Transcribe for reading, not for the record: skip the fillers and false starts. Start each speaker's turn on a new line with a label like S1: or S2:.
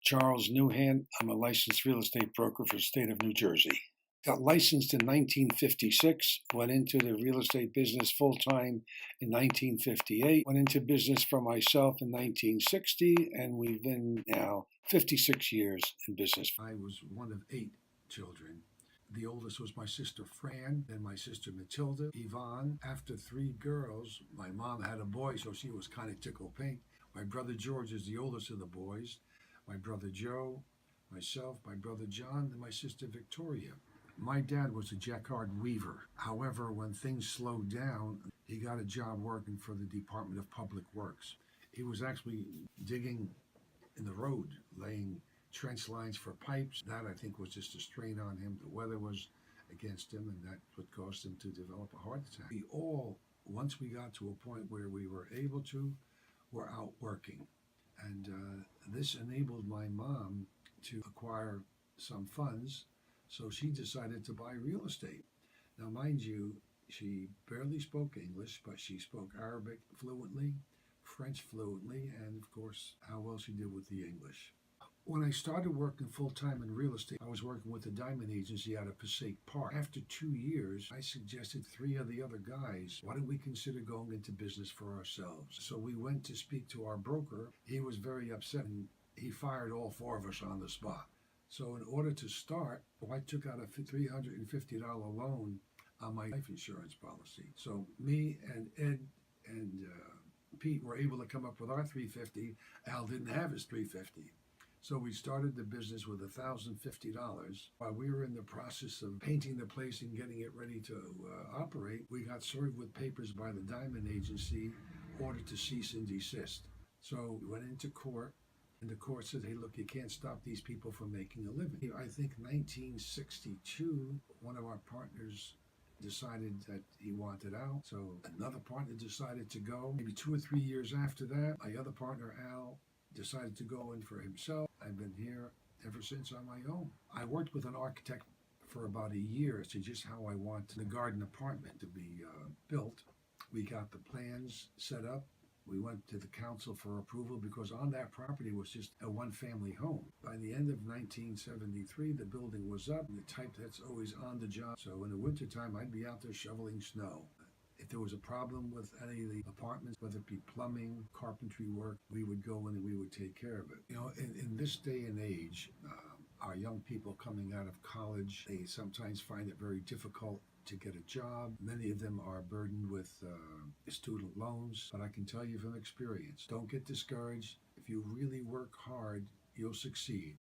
S1: Charles Nouhan. I'm a licensed real estate broker for the state of New Jersey. Got licensed in 1956, went into the real estate business full time in 1958, went into business for myself in 1960, and we've been now 56 years in business.
S2: I was one of 8 children. The oldest was my sister Fran, then my sister Matilda, Yvonne. After 3 girls, my mom had a boy, so she was kind of tickled pink. My brother George is the oldest of the boys. My brother Joe, myself, my brother John, and my sister Victoria. My dad was a jacquard weaver. However, when things slowed down, he got a job working for the Department of Public Works. He was actually digging in the road, laying trench lines for pipes. That, I think, was just a strain on him. The weather was against him, and that's what caused him to develop a heart attack. We all, once we got to a point where we were able to, were out working. And this enabled my mom to acquire some funds, so she decided to buy real estate. Now, mind you, she barely spoke English, but she spoke Arabic fluently, French fluently, and of course, how well she did with the English. When I started working full-time in real estate, I was working with the Diamond Agency out of Passaic Park. After 2 years, I suggested 3 of the other guys, why don't we consider going into business for ourselves? So we went to speak to our broker. He was very upset, and he fired all 4 of us on the spot. So in order to start, I took out a $350 loan on my life insurance policy. So me and Ed and Pete were able to come up with our $350. Al didn't have his $350. So we started the business with $1,050. While we were in the process of painting the place and getting it ready to operate, we got served with papers by the Diamond Agency, ordered to cease and desist. So we went into court, and the court said, hey, look, you can't stop these people from making a living. I think 1962, one of our partners decided that he wanted out. So another partner decided to go. Maybe 2 or 3 years after that, my other partner, Al, decided to go in for himself. I've been here ever since on my own. I worked with an architect for about a year as to just how I want the garden apartment to be built. We got the plans set up. We went to the council for approval because on that property was just a one-family home. By the end of 1973, the building was up, the type that's always on the job. So in the wintertime, I'd be out there shoveling snow. If there was a problem with any of the apartments, whether it be plumbing, carpentry work, we would go in and we would take care of it. You know, in this day and age, our young people coming out of college, they sometimes find it very difficult to get a job. Many of them are burdened with student loans. But I can tell you from experience, don't get discouraged. If you really work hard, you'll succeed.